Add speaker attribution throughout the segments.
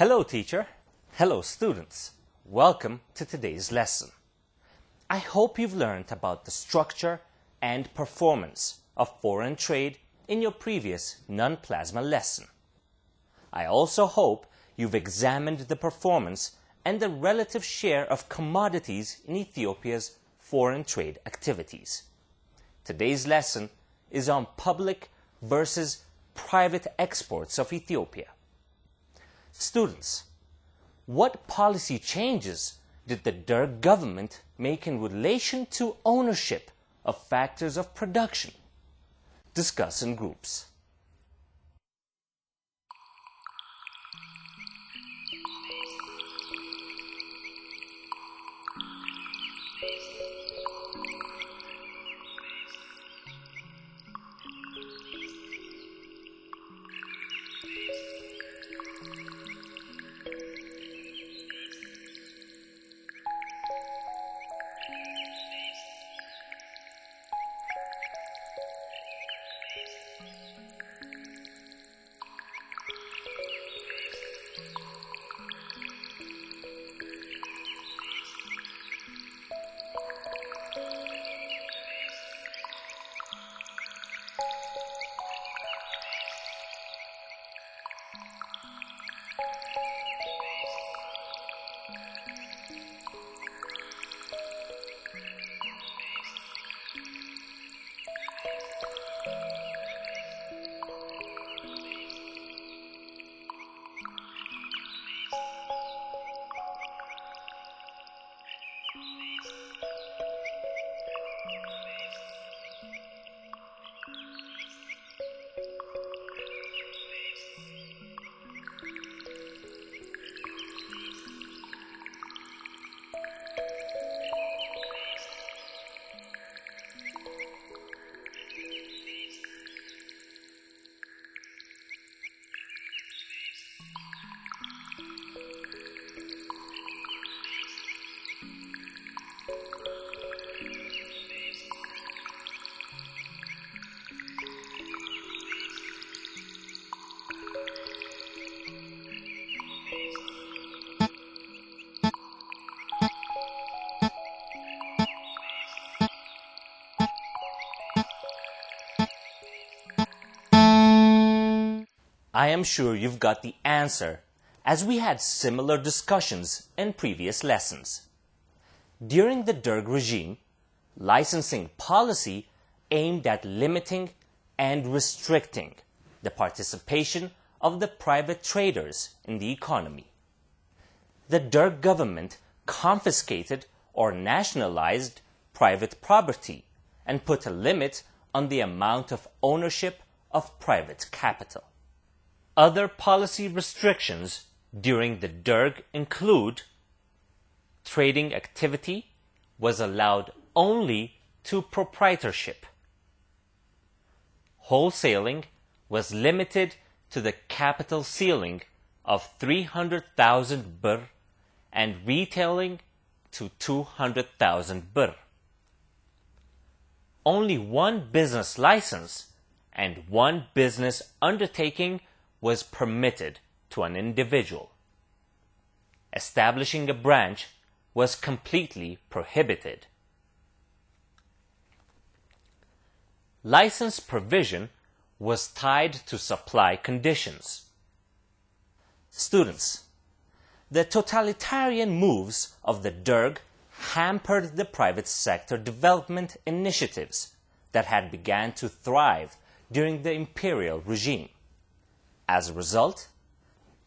Speaker 1: Hello teacher, hello students, welcome to today's lesson. I hope you've learned about the structure and performance of foreign trade in your previous non-plasma lesson. I also hope you've examined the performance and the relative share of commodities in Ethiopia's foreign trade activities. Today's lesson is on public versus private exports of Ethiopia. Students, what policy changes did the Derg government make in relation to ownership of factors of production? Discuss in groups. I am sure you've got the answer, as we had similar discussions in previous lessons. During the Derg regime, licensing policy aimed at limiting and restricting the participation of the private traders in the economy. The Derg government confiscated or nationalized private property and put a limit on the amount of ownership of private capital. Other policy restrictions during the Derg include trading activity was allowed only to proprietorship. Wholesaling was limited to the capital ceiling of 300,000 birr and retailing to 200,000 birr. Only one business license and one business undertaking was permitted to an individual. Establishing a branch was completely prohibited. License provision was tied to supply conditions. Students, the totalitarian moves of the Derg hampered the private sector development initiatives that had begun to thrive during the imperial regime. As a result,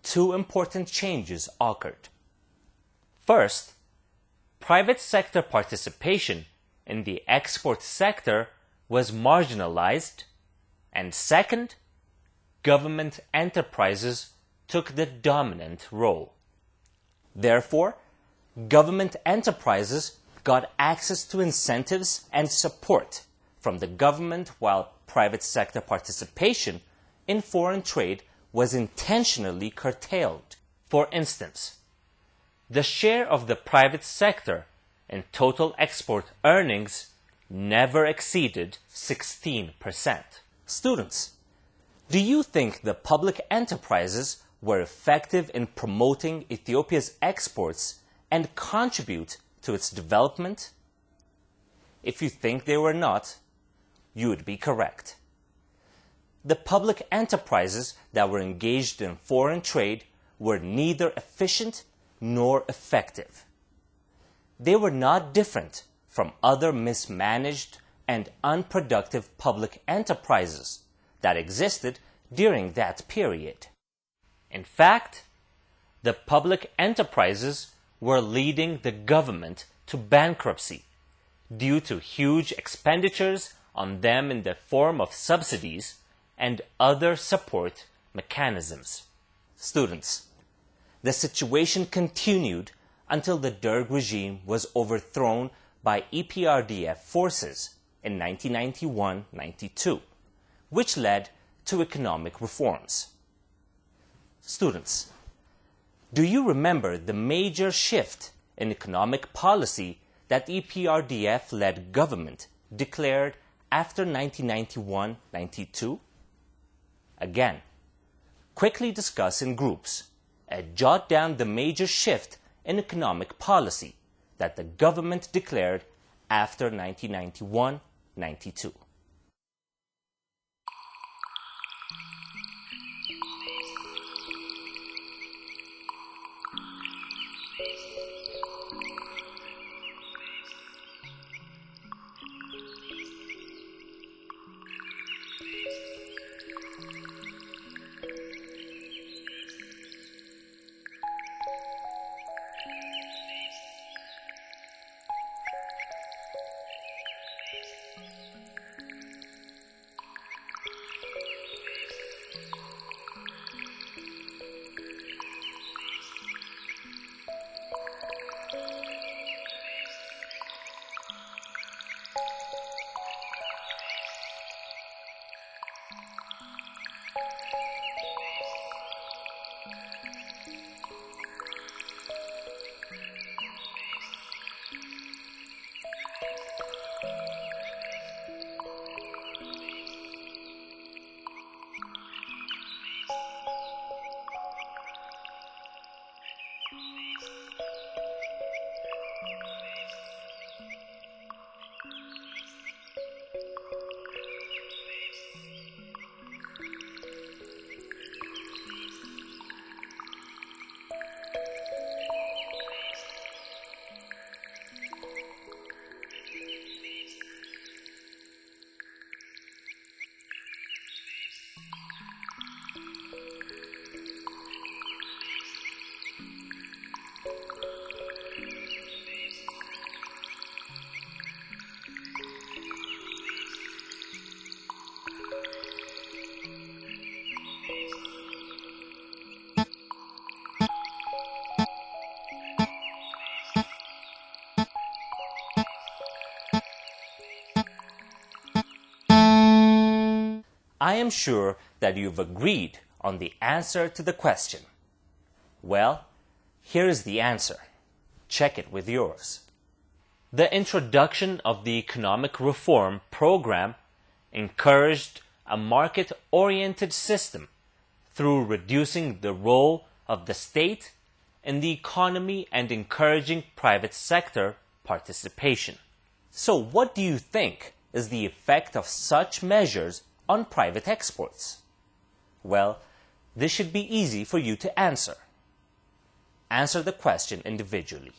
Speaker 1: two important changes occurred. First, private sector participation in the export sector was marginalized, and second, government enterprises took the dominant role. Therefore, government enterprises got access to incentives and support from the government, while private sector participation in foreign trade was intentionally curtailed. For instance, the share of the private sector in total export earnings never exceeded 16%. Students, do you think the public enterprises were effective in promoting Ethiopia's exports and contribute to its development? If you think they were not, you would be correct. The public enterprises that were engaged in foreign trade were neither efficient nor effective. They were not different from other mismanaged and unproductive public enterprises that existed during that period. In fact, the public enterprises were leading the government to bankruptcy due to huge expenditures on them in the form of subsidies and other support mechanisms. Students, the situation continued until the Derg regime was overthrown by EPRDF forces in 1991-92, which led to economic reforms. Students, do you remember the major shift in economic policy that EPRDF-led government declared after 1991-92? Again, quickly discuss in groups and jot down the major shift in economic policy that the government declared after 1991-92. I am sure that you've agreed on the answer to the question. Well, here is the answer. Check it with yours. The introduction of the economic reform program encouraged a market-oriented system through reducing the role of the state in the economy and encouraging private sector participation. So what do you think is the effect of such measures on private exports? Well, this should be easy for you to answer. Answer the question individually.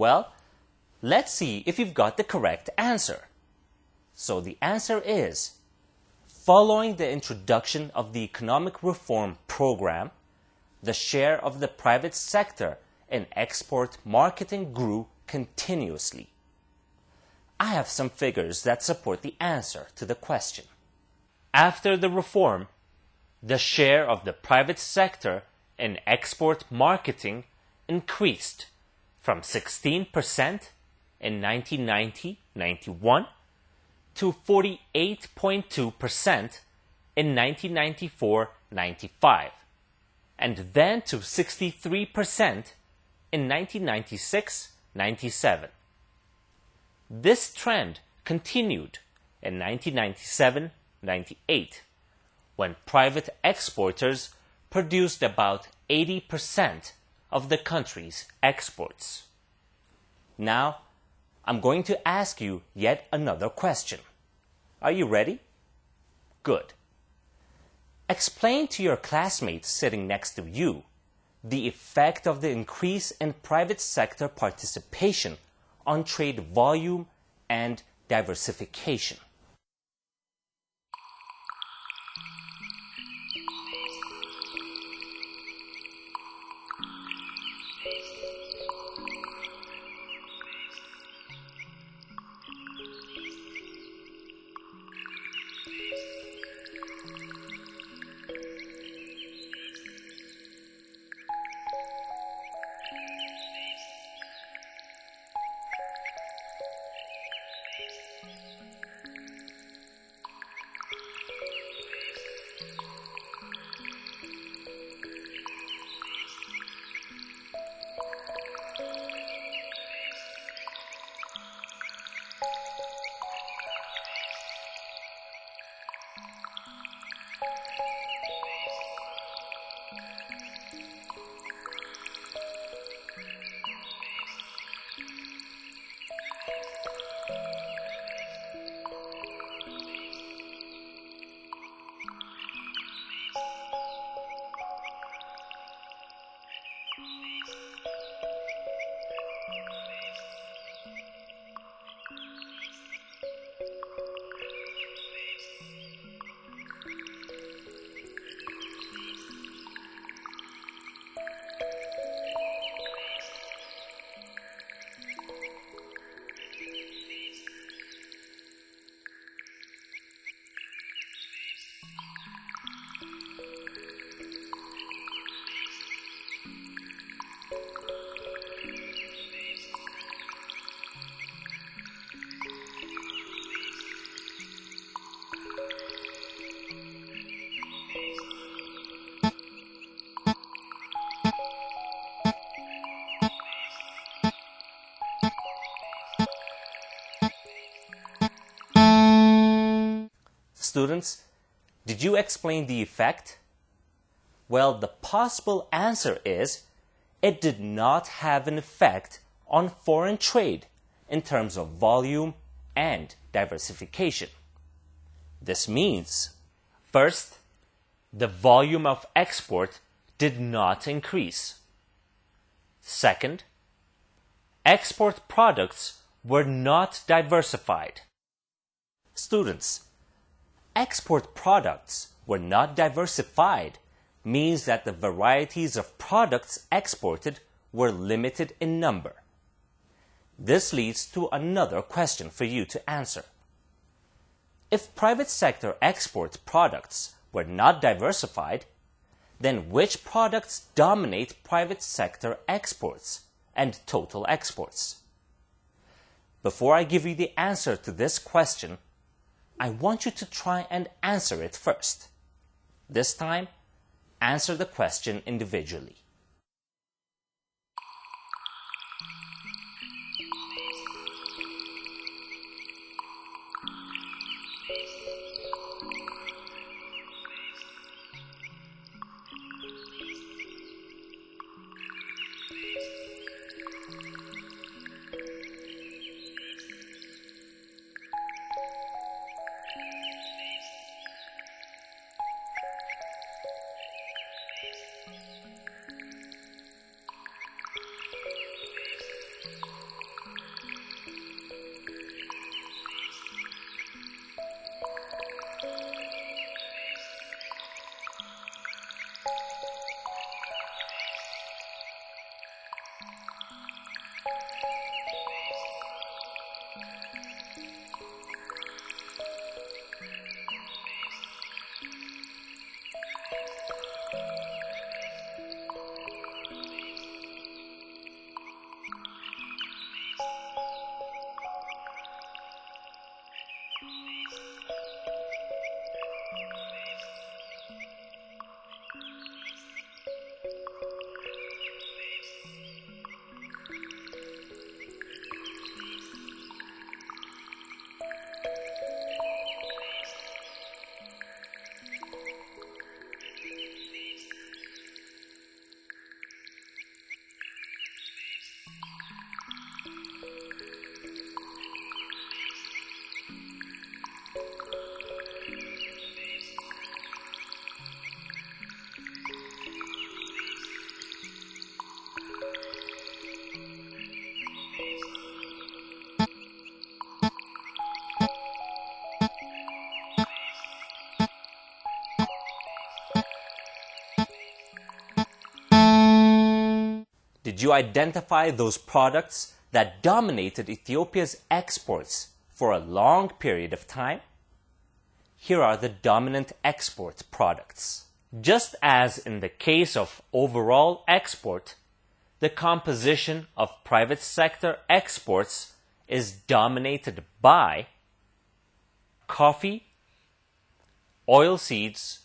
Speaker 1: Well, let's see if you've got the correct answer. So the answer is, following the introduction of the Economic Reform Program, the share of the private sector in export marketing grew continuously. I have some figures that support the answer to the question. After the reform, the share of the private sector in export marketing increased from 16% in 1990-91 to 48.2% in 1994-95, and then to 63% in 1996-97. This trend continued in 1997-98, when private exporters produced about 80% of the country's exports. Now, I'm going to ask you yet another question. Are you ready? Good. Explain to your classmates sitting next to you the effect of the increase in private sector participation on trade volume and diversification. Students, did you explain the effect? Well, the possible answer is it did not have an effect on foreign trade in terms of volume and diversification. This means, first, the volume of export did not increase. Second, export products were not diversified. Students, export products were not diversified means that the varieties of products exported were limited in number. This leads to another question for you to answer. If private sector export products were not diversified, then which products dominate private sector exports and total exports? Before I give you the answer to this question, I want you to try and answer it first. This time, answer the question individually. Did you identify those products that dominated Ethiopia's exports for a long period of time? Here are the dominant export products. Just as in the case of overall export, the composition of private sector exports is dominated by coffee, oilseeds,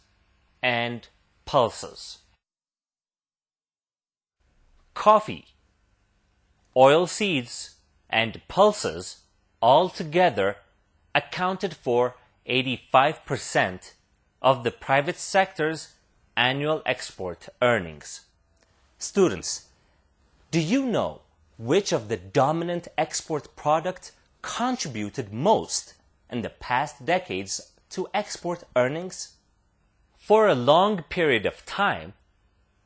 Speaker 1: and pulses. Coffee, oilseeds, and pulses altogether accounted for 85% of the private sector's annual export earnings. Students, do you know which of the dominant export product contributed most in the past decades to export earnings? For a long period of time,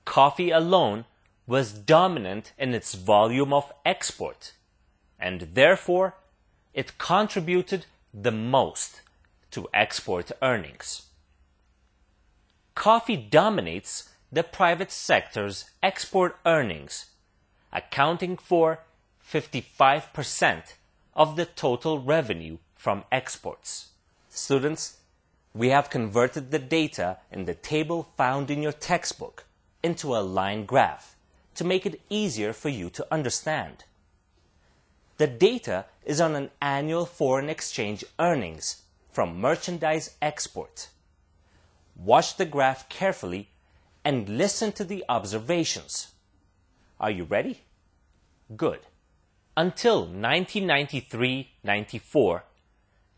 Speaker 1: coffee alone was dominant in its volume of export, and therefore it contributed the most to export earnings. Coffee dominates the private sector's export earnings, accounting for 55% of the total revenue from exports. Students, we have converted the data in the table found in your textbook into a line graph to make it easier for you to understand. The data is on an annual foreign exchange earnings from merchandise export. Watch the graph carefully and listen to the observations. Are you ready? Good. Until 1993-94,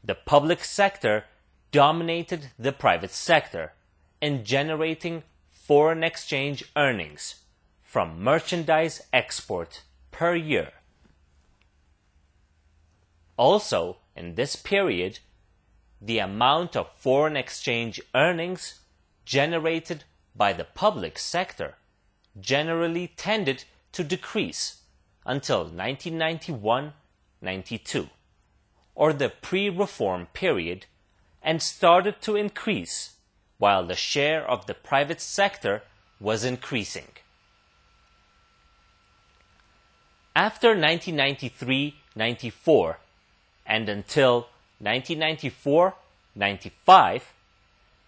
Speaker 1: the public sector dominated the private sector in generating foreign exchange earnings from merchandise export per year. Also, in this period, the amount of foreign exchange earnings generated by the public sector generally tended to decrease until 1991-92, or the pre-reform period, and started to increase while the share of the private sector was increasing. After 1993-94 and until 1994-95,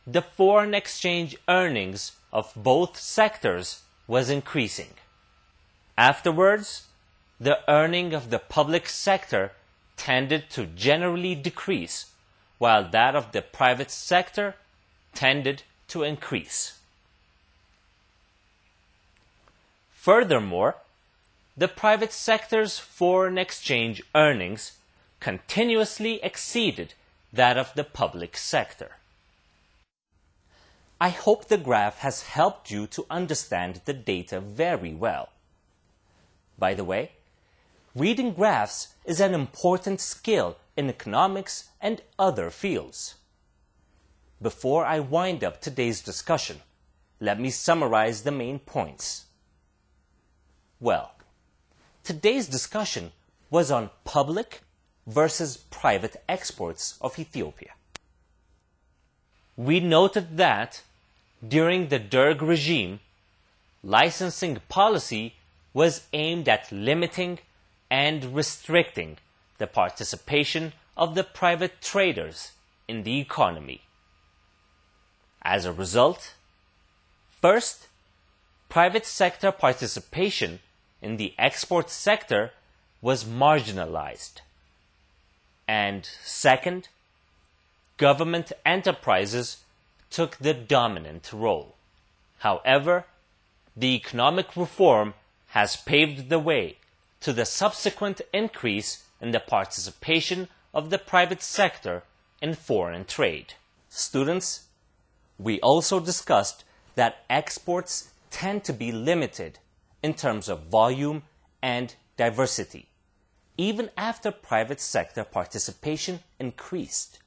Speaker 1: the foreign exchange earnings of both sectors was increasing. Afterwards, the earning of the public sector tended to generally decrease, while that of the private sector tended to increase. Furthermore, the private sector's foreign exchange earnings continuously exceeded that of the public sector. I hope the graph has helped you to understand the data very well. By the way, reading graphs is an important skill in economics and other fields. Before I wind up today's discussion, let me summarize the main points. Well, today's discussion was on public versus private exports of Ethiopia. We noted that during the Derg regime, licensing policy was aimed at limiting and restricting the participation of the private traders in the economy. As a result, first, private sector participation in the export sector was marginalized. And second, government enterprises took the dominant role. However, the economic reform has paved the way to the subsequent increase in the participation of the private sector in foreign trade. Students, we also discussed that exports tend to be limited in terms of volume and diversity, even after private sector participation increased.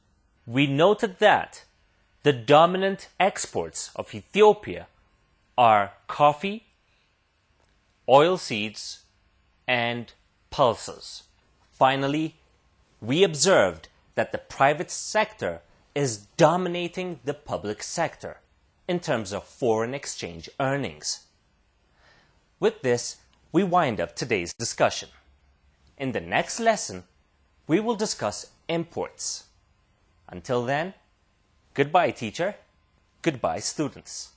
Speaker 1: We noted that the dominant exports of Ethiopia are coffee, oilseeds, and pulses. Finally, we observed that the private sector is dominating the public sector in terms of foreign exchange earnings. With this, we wind up today's discussion. In the next lesson, we will discuss imports. Until then, goodbye, teacher. Goodbye, students.